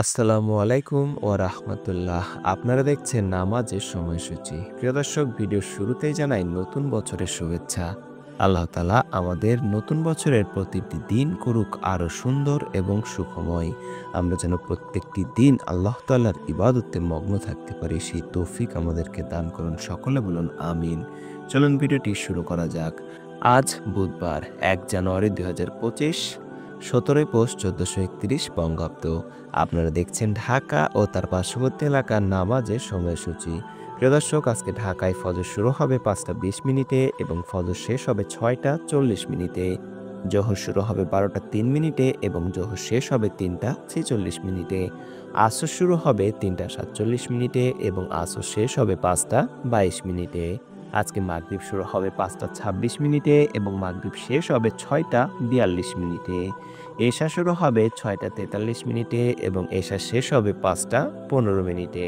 আসসালামু আলাইকুম ওয়া রাহমাতুল্লাহ। আপনারা দেখছেন নামাজের সময়সূচি। প্রিয় দর্শক, ভিডিওর শুরুতেই জানাই নতুন বছরের শুভেচ্ছা। আল্লাহ তাআলা আমাদের নতুন বছরের প্রতিটি দিন করুক আরো সুন্দর এবং সুখময়। আমরা যেন প্রত্যেকটি দিন আল্লাহ তাআলার ইবাদতে মগ্ন থাকতে পারি, সেই তৌফিক আমাদেরকে দান করুন। সকলে বলুন আমিন। চলুন ভিডিওটি শুরু করা যাক। আজ বুধবার ১ জানুয়ারি ২০২৫, ১৭ই পৌষ ১৪৩১ বঙ্গাব্দ। আপনারা দেখছেন ঢাকা ও তার পার্শ্ববর্তী এলাকার নামাজের সময়সূচি। প্রিয় দর্শক, আজকে ঢাকায় ফজর শুরু হবে ৫টা ২০ মিনিটে এবং ফজর শেষ হবে ৬টা ৪০ মিনিটে। জোহর শুরু হবে ১২টা ৩ মিনিটে এবং জোহর শেষ হবে ৩টা ৪৬ মিনিটে। আসর শুরু হবে ৩টা ৪৭ মিনিটে এবং আসর শেষ হবে ৫টা ২২ মিনিটে। আজকে মাগরিব শুরু হবে ৫টা ২৬ মিনিটে এবং মাগরিব শেষ হবে ৬টা ৪২ মিনিটে। এশা শুরু হবে ৬টা ৪৩ মিনিটে এবং এশা শেষ হবে ৫টা ১৫ মিনিটে।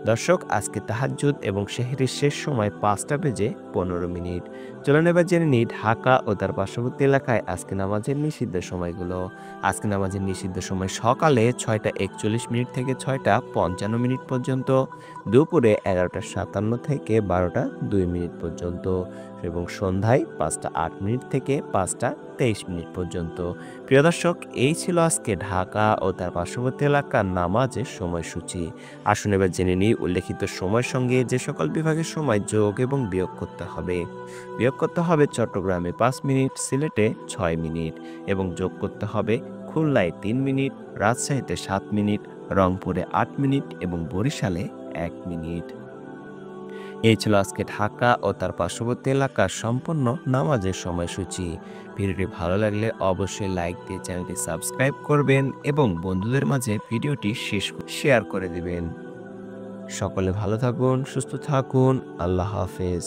দর্শক, আজকে তাহাজ্জুদ এবং সেহরির শেষ সময় ৫টা বেজে ১৫ মিনিট। চলুন এবার জেনে নিই ঢাকা ও তার পার্শ্ববর্তী এলাকায় আজকে নামাজের নিষিদ্ধ সময়গুলো। আজকে নামাজের নিষিদ্ধ সময় সকালে ৬টা ৪১ মিনিট থেকে ৬টা ৫৫ মিনিট পর্যন্ত, দুপুরে ১১টা ৫৭ থেকে ১২টা ২ মিনিট পর্যন্ত এবং সন্ধ্যায় ৫টা ৮ মিনিট থেকে ৫টা ২৩ মিনিট পর্যন্ত। প্রিয় দর্শক, এই ছিল আজকে ঢাকা ও তার পার্শ্ববর্তী এলাকার নামাজের সময়সূচি। আসুন এবার জেনে নিই উল্লেখিত সময়ের সঙ্গে যে সকল বিভাগের সময় যোগ এবং বিয়োগ করতে হবে। বিয়োগ করতে হবে চট্টগ্রামে ৫ মিনিট, সিলেটে ৬ মিনিট এবং যোগ করতে হবে খুলনায় ৩ মিনিট, রাজশাহীতে ৭ মিনিট, রংপুরে ৮ মিনিট এবং বরিশালে ১ মিনিট। এই ছিল আজকে ঢাকা ও তার পার্শ্ববর্তী এলাকার সম্পূর্ণ নামাজের সময়সূচি। ভিডিওটি ভালো লাগলে অবশ্যই লাইক দিয়ে চ্যানেলটি সাবস্ক্রাইব করবেন এবং বন্ধুদের মাঝে ভিডিওটি শেয়ার করে দিবেন। সকলে ভালো থাকুন, সুস্থ থাকুন। আল্লাহ হাফেজ।